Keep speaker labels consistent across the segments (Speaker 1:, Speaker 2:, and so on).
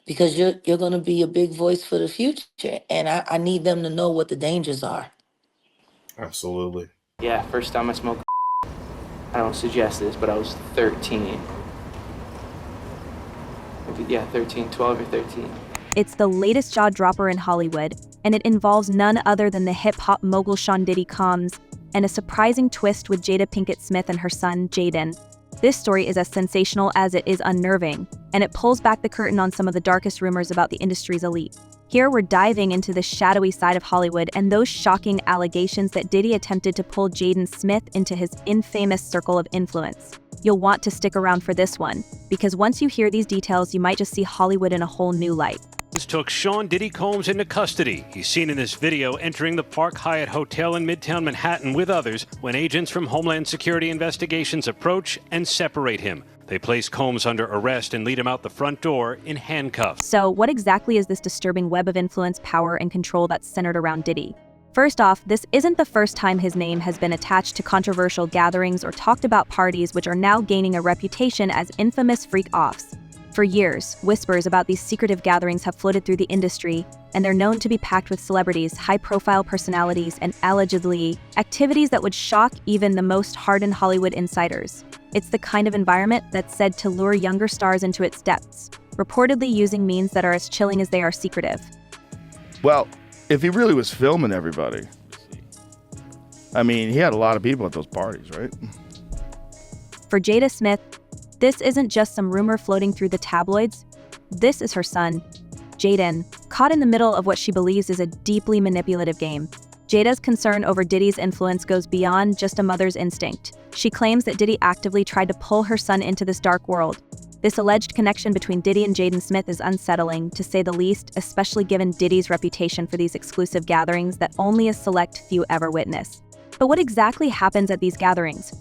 Speaker 1: because you're going to be a big voice for the future, and I need them to know what the dangers are.
Speaker 2: Absolutely.
Speaker 3: Yeah, first time I smoked. I don't suggest this, but I was 13. Yeah, 13, 12 or 13.
Speaker 4: It's the latest jaw-dropper in Hollywood, and it involves none other than the hip-hop mogul Sean Diddy Combs, and a surprising twist with Jada Pinkett Smith and her son, Jaden. This story is as sensational as it is unnerving, and it pulls back the curtain on some of the darkest rumors about the industry's elite. Here we're diving into the shadowy side of Hollywood and those shocking allegations that Diddy attempted to pull Jaden Smith into his infamous circle of influence. You'll want to stick around for this one, because once you hear these details, you might just see Hollywood in a whole new light.
Speaker 5: Took Sean Diddy Combs into custody. He's seen in this video entering the Park Hyatt Hotel in Midtown Manhattan with others when agents from Homeland Security Investigations approach and separate him. They place Combs under arrest and lead him out the front door in handcuffs.
Speaker 4: So what exactly is this disturbing web of influence, power, and control that's centered around Diddy? First off, this isn't the first time his name has been attached to controversial gatherings or talked about parties which are now gaining a reputation as infamous freak-offs. For years, whispers about these secretive gatherings have floated through the industry, and they're known to be packed with celebrities, high-profile personalities, and allegedly activities that would shock even the most hardened Hollywood insiders. It's the kind of environment that's said to lure younger stars into its depths, reportedly using means that are as chilling as they are secretive.
Speaker 6: Well, if he really was filming everybody, I mean, he had a lot of people at those parties, right?
Speaker 4: For Jada Smith, this isn't just some rumor floating through the tabloids. This is her son, Jaden, caught in the middle of what she believes is a deeply manipulative game. Jada's concern over Diddy's influence goes beyond just a mother's instinct. She claims that Diddy actively tried to pull her son into this dark world. This alleged connection between Diddy and Jaden Smith is unsettling, to say the least, especially given Diddy's reputation for these exclusive gatherings that only a select few ever witness. But what exactly happens at these gatherings?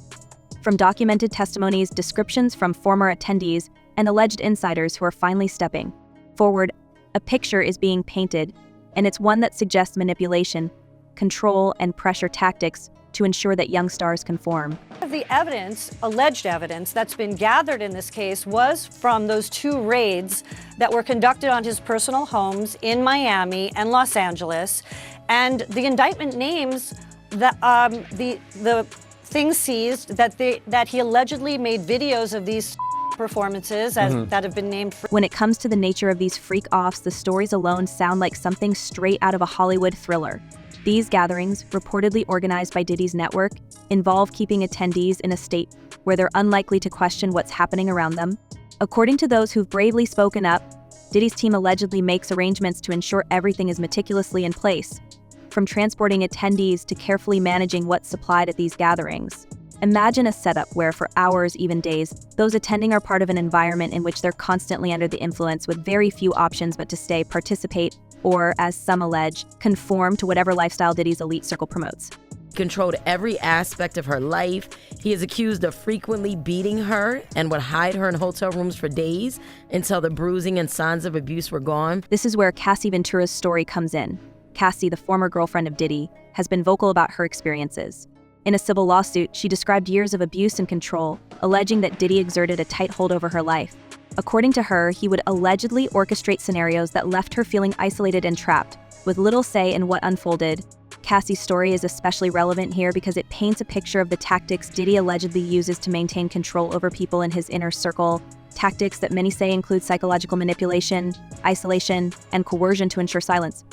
Speaker 4: From documented testimonies, descriptions from former attendees, and alleged insiders who are finally stepping forward, a picture is being painted, and it's one that suggests manipulation, control, and pressure tactics to ensure that young stars conform.
Speaker 7: The evidence, alleged evidence, that's been gathered in this case was from those two raids that were conducted on his personal homes in Miami and Los Angeles, and the indictment names the things seized that he allegedly made videos of these performances that have been named.
Speaker 4: When it comes to the nature of these freak-offs, the stories alone sound like something straight out of a Hollywood thriller. These gatherings, reportedly organized by Diddy's network, involve keeping attendees in a state where they're unlikely to question what's happening around them. According to those who've bravely spoken up, Diddy's team allegedly makes arrangements to ensure everything is meticulously in place, from transporting attendees to carefully managing what's supplied at these gatherings. Imagine a setup where, for hours, even days, those attending are part of an environment in which they're constantly under the influence with very few options but to stay, participate, or, as some allege, conform to whatever lifestyle Diddy's elite circle promotes.
Speaker 8: Controlled every aspect of her life. He is accused of frequently beating her and would hide her in hotel rooms for days until the bruising and signs of abuse were gone.
Speaker 4: This is where Cassie Ventura's story comes in. Cassie, the former girlfriend of Diddy, has been vocal about her experiences. In a civil lawsuit, she described years of abuse and control, alleging that Diddy exerted a tight hold over her life. According to her, he would allegedly orchestrate scenarios that left her feeling isolated and trapped, with little say in what unfolded. Cassie's story is especially relevant here because it paints a picture of the tactics Diddy allegedly uses to maintain control over people in his inner circle, tactics that many say include psychological manipulation, isolation, and coercion to ensure silence.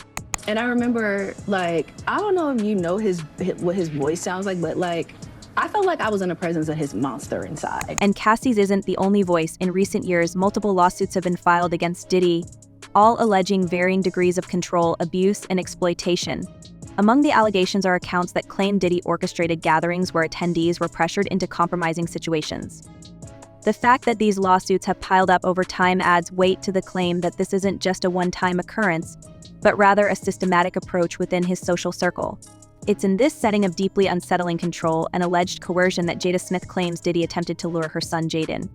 Speaker 9: And I remember, I don't know if you know what his voice sounds like, but I felt like I was in the presence of his monster inside.
Speaker 4: And Cassie's isn't the only voice. In recent years, multiple lawsuits have been filed against Diddy, all alleging varying degrees of control, abuse, and exploitation. Among the allegations are accounts that claim Diddy orchestrated gatherings where attendees were pressured into compromising situations. The fact that these lawsuits have piled up over time adds weight to the claim that this isn't just a one-time occurrence, but rather a systematic approach within his social circle. It's in this setting of deeply unsettling control and alleged coercion that Jada Smith claims Diddy attempted to lure her son Jaden.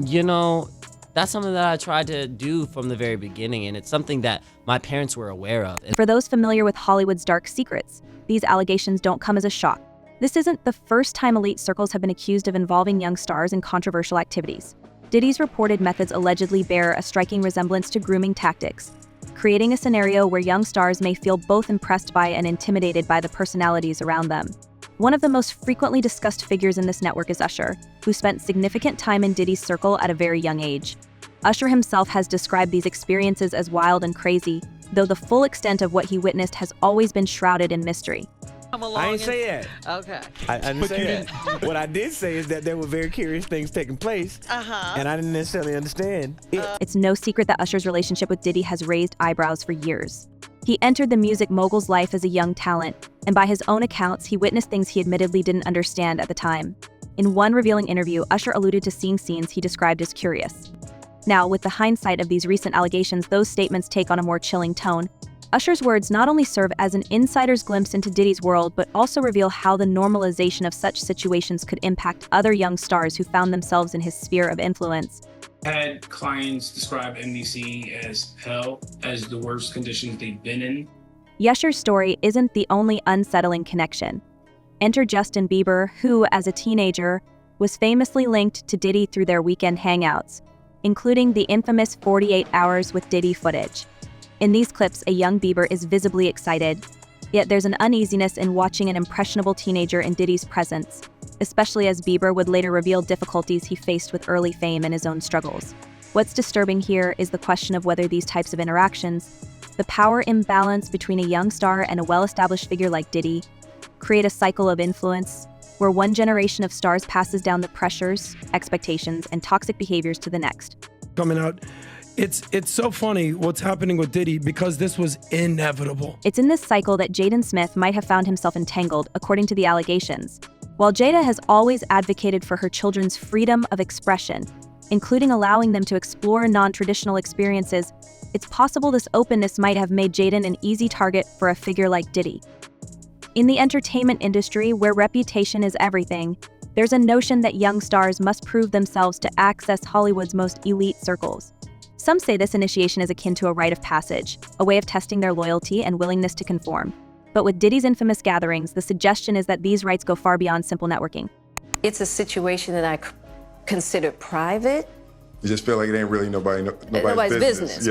Speaker 10: You know, that's something that I tried to do from the very beginning, and it's something that my parents were aware of.
Speaker 4: For those familiar with Hollywood's dark secrets, these allegations don't come as a shock. This isn't the first time elite circles have been accused of involving young stars in controversial activities. Diddy's reported methods allegedly bear a striking resemblance to grooming tactics, creating a scenario where young stars may feel both impressed by and intimidated by the personalities around them. One of the most frequently discussed figures in this network is Usher, who spent significant time in Diddy's circle at a very young age. Usher himself has described these experiences as wild and crazy, though the full extent of what he witnessed has always been shrouded in mystery.
Speaker 11: I ain't say that.
Speaker 12: Okay.
Speaker 11: I didn't say that. What I did say is that there were very curious things taking place, and I didn't necessarily understand it.
Speaker 4: It's no secret that Usher's relationship with Diddy has raised eyebrows for years. He entered the music mogul's life as a young talent, and by his own accounts, he witnessed things he admittedly didn't understand at the time. In one revealing interview, Usher alluded to seeing scenes he described as curious. Now, with the hindsight of these recent allegations, those statements take on a more chilling tone. Usher's words not only serve as an insider's glimpse into Diddy's world, but also reveal how the normalization of such situations could impact other young stars who found themselves in his sphere of influence.
Speaker 13: Had clients describe MDC as hell, as the worst conditions they've been in.
Speaker 4: Usher's story isn't the only unsettling connection. Enter Justin Bieber, who, as a teenager, was famously linked to Diddy through their weekend hangouts, including the infamous 48 Hours with Diddy footage. In these clips, a young Bieber is visibly excited, yet there's an uneasiness in watching an impressionable teenager in Diddy's presence, especially as Bieber would later reveal difficulties he faced with early fame and his own struggles. What's disturbing here is the question of whether these types of interactions, the power imbalance between a young star and a well-established figure like Diddy, create a cycle of influence where one generation of stars passes down the pressures, expectations, and toxic behaviors to the next.
Speaker 14: Coming out, it's so funny what's happening with Diddy because this was inevitable.
Speaker 4: It's in this cycle that Jaden Smith might have found himself entangled, according to the allegations. While Jada has always advocated for her children's freedom of expression, including allowing them to explore non-traditional experiences, it's possible this openness might have made Jaden an easy target for a figure like Diddy. In the entertainment industry, where reputation is everything, there's a notion that young stars must prove themselves to access Hollywood's most elite circles. Some say this initiation is akin to a rite of passage, a way of testing their loyalty and willingness to conform. But with Diddy's infamous gatherings, the suggestion is that these rites go far beyond simple networking.
Speaker 12: It's a situation that I consider private.
Speaker 15: You just feel like it ain't really nobody's business.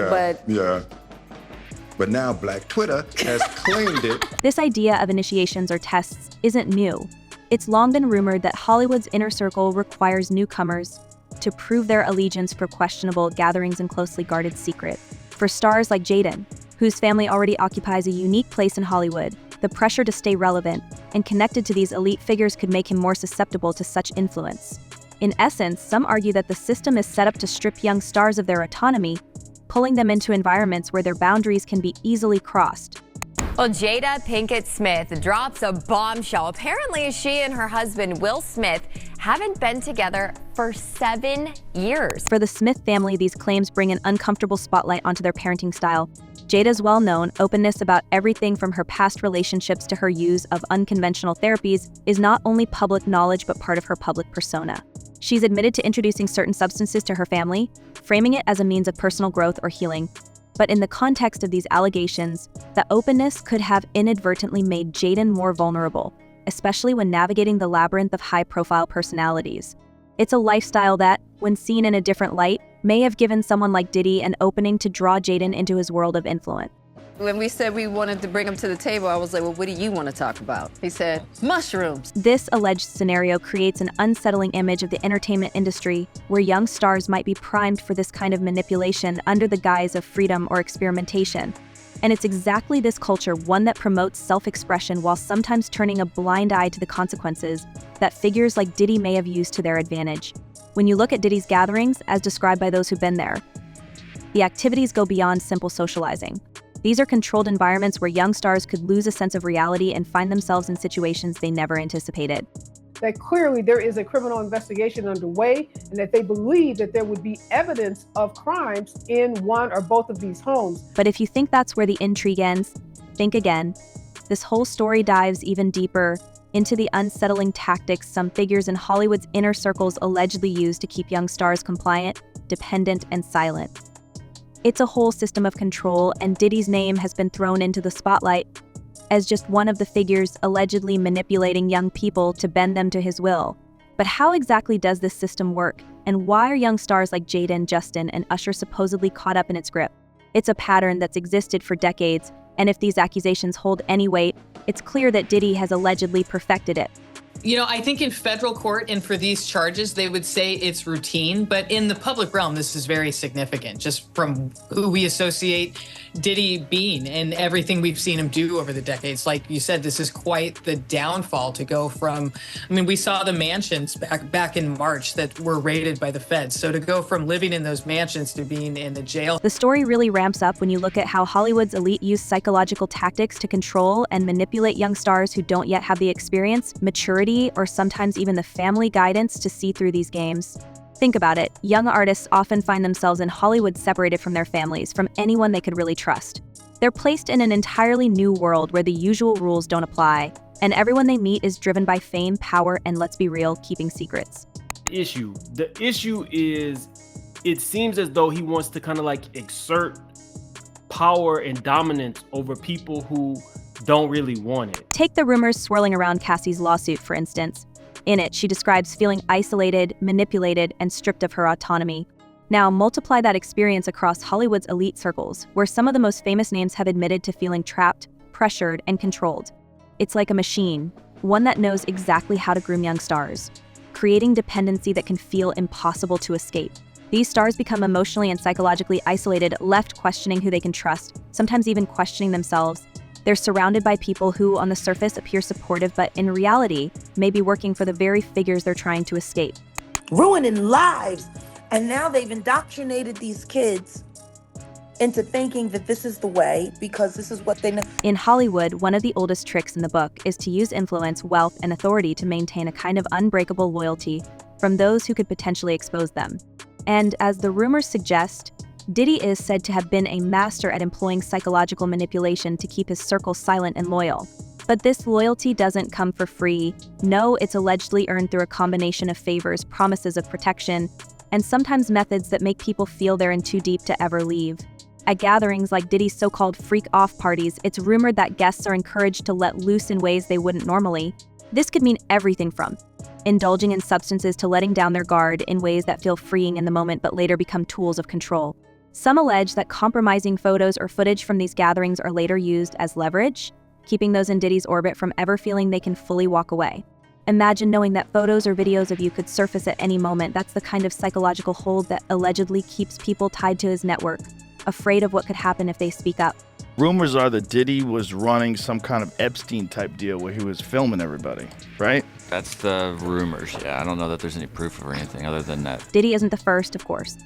Speaker 15: But now Black Twitter has claimed it.
Speaker 4: This idea of initiations or tests isn't new. It's long been rumored that Hollywood's inner circle requires newcomers to prove their allegiance for questionable gatherings and closely guarded secret. For stars like Jaden, whose family already occupies a unique place in Hollywood, the pressure to stay relevant and connected to these elite figures could make him more susceptible to such influence. In essence, some argue that the system is set up to strip young stars of their autonomy, pulling them into environments where their boundaries can be easily crossed.
Speaker 16: Well, Jada Pinkett Smith drops a bombshell. Apparently, she and her husband, Will Smith, haven't been together for 7 years.
Speaker 4: For the Smith family, these claims bring an uncomfortable spotlight onto their parenting style. Jada's well-known openness about everything from her past relationships to her use of unconventional therapies is not only public knowledge but part of her public persona. She's admitted to introducing certain substances to her family, framing it as a means of personal growth or healing. But in the context of these allegations, the openness could have inadvertently made Jaden more vulnerable, especially when navigating the labyrinth of high-profile personalities. It's a lifestyle that, when seen in a different light, may have given someone like Diddy an opening to draw Jaden into his world of influence.
Speaker 12: When we said we wanted to bring him to the table, I was like, well, what do you want to talk about? He said, mushrooms.
Speaker 4: This alleged scenario creates an unsettling image of the entertainment industry, where young stars might be primed for this kind of manipulation under the guise of freedom or experimentation. And it's exactly this culture, one that promotes self-expression while sometimes turning a blind eye to the consequences, that figures like Diddy may have used to their advantage. When you look at Diddy's gatherings, as described by those who've been there, the activities go beyond simple socializing. These are controlled environments where young stars could lose a sense of reality and find themselves in situations they never anticipated.
Speaker 17: That clearly there is a criminal investigation underway and that they believe that there would be evidence of crimes in one or both of these homes.
Speaker 4: But if you think that's where the intrigue ends, think again. This whole story dives even deeper into the unsettling tactics some figures in Hollywood's inner circles allegedly use to keep young stars compliant, dependent, and silent. It's a whole system of control, and Diddy's name has been thrown into the spotlight as just one of the figures allegedly manipulating young people to bend them to his will. But how exactly does this system work, And why are young stars like Jaden, Justin, and Usher supposedly caught up in its grip? It's a pattern that's existed for decades, and if these accusations hold any weight, it's clear that Diddy has allegedly perfected it.
Speaker 18: You know, I think in federal court and for these charges, they would say it's routine, but in the public realm, this is very significant, just from who we associate Diddy being and everything we've seen him do over the decades. Like you said, this is quite the downfall to go from, I mean, we saw the mansions back in March that were raided by the feds. So to go from living in those mansions to being in the jail.
Speaker 4: The story really ramps up when you look at how Hollywood's elite use psychological tactics to control and manipulate young stars who don't yet have the experience, maturity, or sometimes even the family guidance to see through these games. Think about it. Young artists often find themselves in Hollywood separated from their families, from anyone they could really trust. They're placed in an entirely new world where the usual rules don't apply, and everyone they meet is driven by fame, power, and let's be real, keeping secrets.
Speaker 19: The issue is, it seems as though he wants to kind of like exert power and dominance over people who don't really want it.
Speaker 4: Take the rumors swirling around Cassie's lawsuit, for instance. In it, she describes feeling isolated, manipulated, and stripped of her autonomy. Now, multiply that experience across Hollywood's elite circles, where some of the most famous names have admitted to feeling trapped, pressured, and controlled. It's like a machine, one that knows exactly how to groom young stars, creating dependency that can feel impossible to escape. These stars become emotionally and psychologically isolated, left questioning who they can trust, sometimes even questioning themselves. They're surrounded by people who, on the surface, appear supportive, but in reality, may be working for the very figures they're trying to escape.
Speaker 1: Ruining lives. And now they've indoctrinated these kids into thinking that this is the way because this is what they know.
Speaker 4: In Hollywood, one of the oldest tricks in the book is to use influence, wealth, and authority to maintain a kind of unbreakable loyalty from those who could potentially expose them. And as the rumors suggest, Diddy is said to have been a master at employing psychological manipulation to keep his circle silent and loyal. But this loyalty doesn't come for free. No, it's allegedly earned through a combination of favors, promises of protection, and sometimes methods that make people feel they're in too deep to ever leave. At gatherings like Diddy's so-called freak-off parties, it's rumored that guests are encouraged to let loose in ways they wouldn't normally. This could mean everything from indulging in substances to letting down their guard in ways that feel freeing in the moment but later become tools of control. Some allege that compromising photos or footage from these gatherings are later used as leverage, keeping those in Diddy's orbit from ever feeling they can fully walk away. Imagine knowing that photos or videos of you could surface at any moment. That's the kind of psychological hold that allegedly keeps people tied to his network, afraid of what could happen if they speak up.
Speaker 6: Rumors are that Diddy was running some kind of Epstein-type deal where he was filming everybody, right?
Speaker 20: That's the rumors, yeah. I don't know that there's any proof or anything other than that.
Speaker 4: Diddy isn't the first, of course.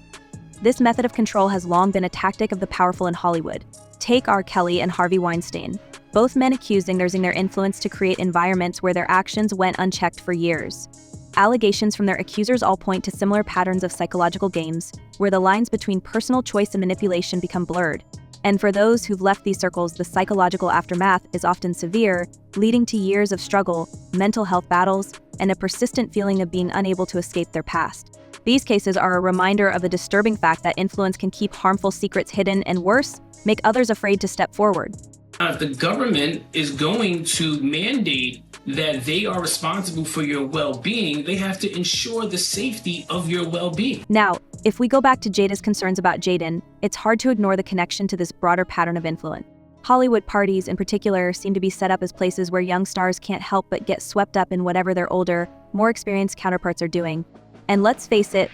Speaker 4: This method of control has long been a tactic of the powerful in Hollywood. Take R. Kelly and Harvey Weinstein, both men accused of using their influence to create environments where their actions went unchecked for years. Allegations from their accusers all point to similar patterns of psychological games, where the lines between personal choice and manipulation become blurred. And for those who've left these circles, the psychological aftermath is often severe, leading to years of struggle, mental health battles, and a persistent feeling of being unable to escape their past. These cases are a reminder of the disturbing fact that influence can keep harmful secrets hidden and, worse, make others afraid to step forward.
Speaker 13: If the government is going to mandate that they are responsible for your well-being, they have to ensure the safety of your well-being.
Speaker 4: Now, if we go back to Jada's concerns about Jaden, it's hard to ignore the connection to this broader pattern of influence. Hollywood parties, in particular, seem to be set up as places where young stars can't help but get swept up in whatever their older, more experienced counterparts are doing. And let's face it,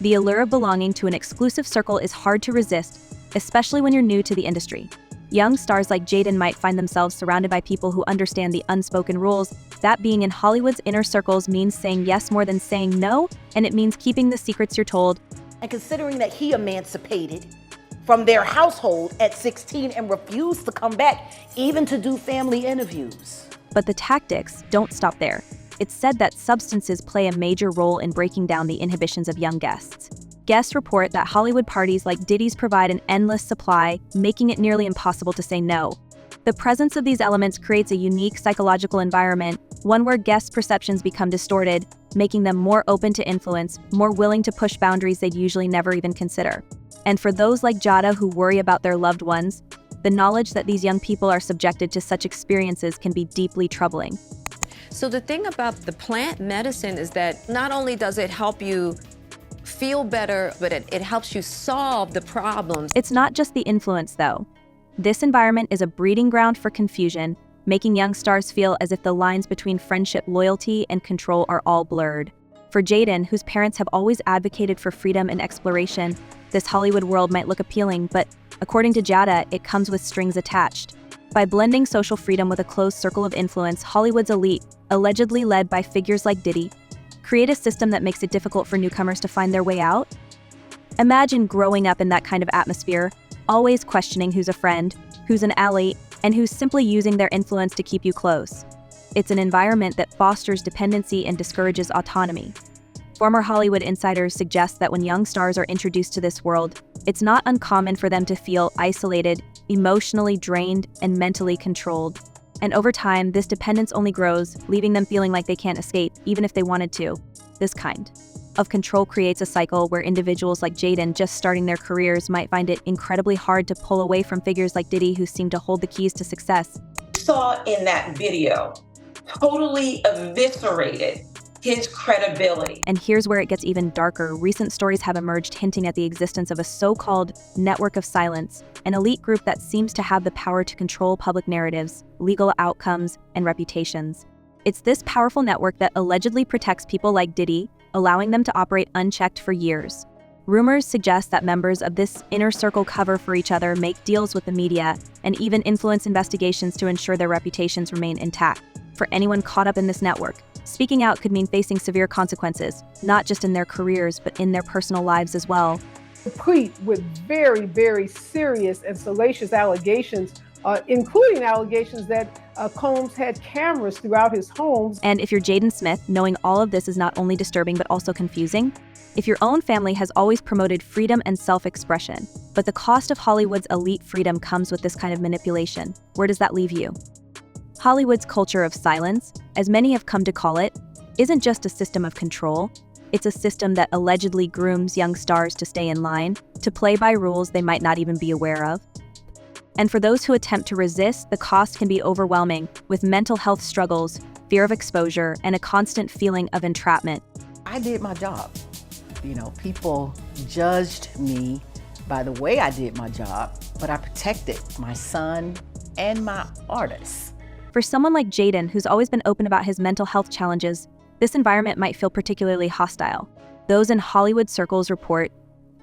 Speaker 4: the allure of belonging to an exclusive circle is hard to resist, especially when you're new to the industry. Young stars like Jaden might find themselves surrounded by people who understand the unspoken rules. That being in Hollywood's inner circles means saying yes more than saying no, and it means keeping the secrets you're told.
Speaker 21: And considering that he emancipated from their household at 16 and refused to come back, even to do family interviews.
Speaker 4: But the tactics don't stop there. It's said that substances play a major role in breaking down the inhibitions of young guests. Guests report that Hollywood parties like Diddy's provide an endless supply, making it nearly impossible to say no. The presence of these elements creates a unique psychological environment, one where guests' perceptions become distorted, making them more open to influence, more willing to push boundaries they'd usually never even consider. And for those like Jada who worry about their loved ones, the knowledge that these young people are subjected to such experiences can be deeply troubling.
Speaker 12: So the thing about the plant medicine is that not only does it help you feel better, but it helps you solve the problems.
Speaker 4: It's not just the influence, though. This environment is a breeding ground for confusion, making young stars feel as if the lines between friendship, loyalty, and control are all blurred. For Jaden, whose parents have always advocated for freedom and exploration, this Hollywood world might look appealing, but according to Jada, it comes with strings attached. By blending social freedom with a closed circle of influence, Hollywood's elite, allegedly led by figures like Diddy, create a system that makes it difficult for newcomers to find their way out? Imagine growing up in that kind of atmosphere, always questioning who's a friend, who's an ally, and who's simply using their influence to keep you close. It's an environment that fosters dependency and discourages autonomy. Former Hollywood insiders suggest that when young stars are introduced to this world, it's not uncommon for them to feel isolated, emotionally drained, and mentally controlled. And over time, this dependence only grows, leaving them feeling like they can't escape, even if they wanted to. This kind of control creates a cycle where individuals like Jaden, just starting their careers, might find it incredibly hard to pull away from figures like Diddy, who seem to hold the keys to success.
Speaker 2: Saw in that video totally eviscerated his credibility.
Speaker 4: And here's where it gets even darker. Recent stories have emerged hinting at the existence of a so-called network of silence, an elite group that seems to have the power to control public narratives, legal outcomes, and reputations. It's this powerful network that allegedly protects people like Diddy, allowing them to operate unchecked for years. Rumors suggest that members of this inner circle cover for each other, make deals with the media, and even influence investigations to ensure their reputations remain intact. For anyone caught up in this network, speaking out could mean facing severe consequences, not just in their careers, but in their personal lives as well.
Speaker 17: Complete with very, very serious and salacious allegations, including allegations that Combs had cameras throughout his homes.
Speaker 4: And if you're Jaden Smith, knowing all of this is not only disturbing but also confusing. If your own family has always promoted freedom and self-expression, but the cost of Hollywood's elite freedom comes with this kind of manipulation, where does that leave you? Hollywood's culture of silence, as many have come to call it, isn't just a system of control. It's a system that allegedly grooms young stars to stay in line, to play by rules they might not even be aware of. And for those who attempt to resist, the cost can be overwhelming, with mental health struggles, fear of exposure, and a constant feeling of entrapment.
Speaker 21: I did my job. You know, people judged me by the way I did my job, but I protected my son and my artists.
Speaker 4: For someone like Jaden, who's always been open about his mental health challenges, this environment might feel particularly hostile. Those in Hollywood circles report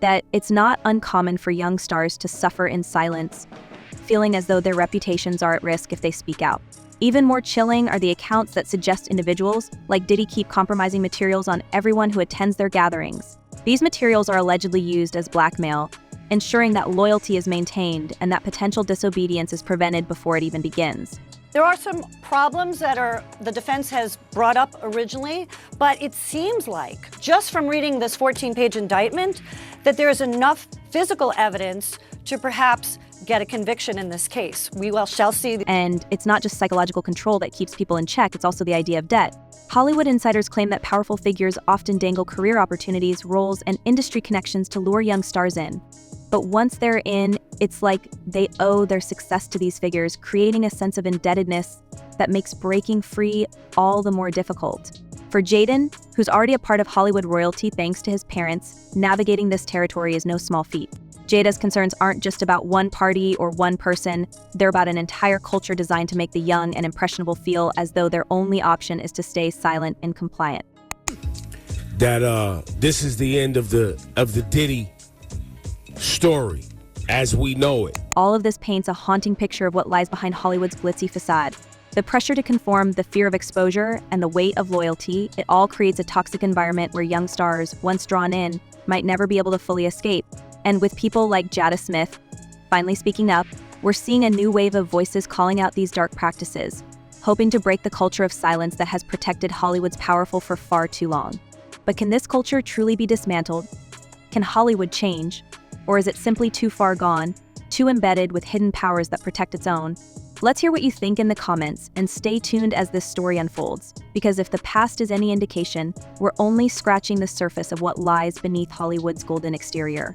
Speaker 4: that it's not uncommon for young stars to suffer in silence, feeling as though their reputations are at risk if they speak out. Even more chilling are the accounts that suggest individuals like Diddy keep compromising materials on everyone who attends their gatherings. These materials are allegedly used as blackmail, ensuring that loyalty is maintained and that potential disobedience is prevented before it even begins.
Speaker 7: There are some problems that the defense has brought up originally, but it seems like, just from reading this 14-page indictment, that there is enough physical evidence to perhaps get a conviction in this case. We shall see.
Speaker 4: And it's not just psychological control that keeps people in check, it's also the idea of debt. Hollywood insiders claim that powerful figures often dangle career opportunities, roles, and industry connections to lure young stars in. But once they're in, it's like they owe their success to these figures, creating a sense of indebtedness that makes breaking free all the more difficult. For Jaden, who's already a part of Hollywood royalty thanks to his parents, navigating this territory is no small feat. Jada's concerns aren't just about one party or one person, they're about an entire culture designed to make the young and impressionable feel as though their only option is to stay silent and compliant.
Speaker 22: That this is the end of the Diddy story as we know it.
Speaker 4: All of this paints a haunting picture of what lies behind Hollywood's glitzy facade. The pressure to conform, the fear of exposure, and the weight of loyalty, it all creates a toxic environment where young stars, once drawn in, might never be able to fully escape. And with people like Jada Smith finally speaking up, we're seeing a new wave of voices calling out these dark practices, hoping to break the culture of silence that has protected Hollywood's powerful for far too long. But can this culture truly be dismantled? Can Hollywood change? Or is it simply too far gone, too embedded with hidden powers that protect its own? Let's hear what you think in the comments, and stay tuned as this story unfolds, because if the past is any indication, we're only scratching the surface of what lies beneath Hollywood's golden exterior.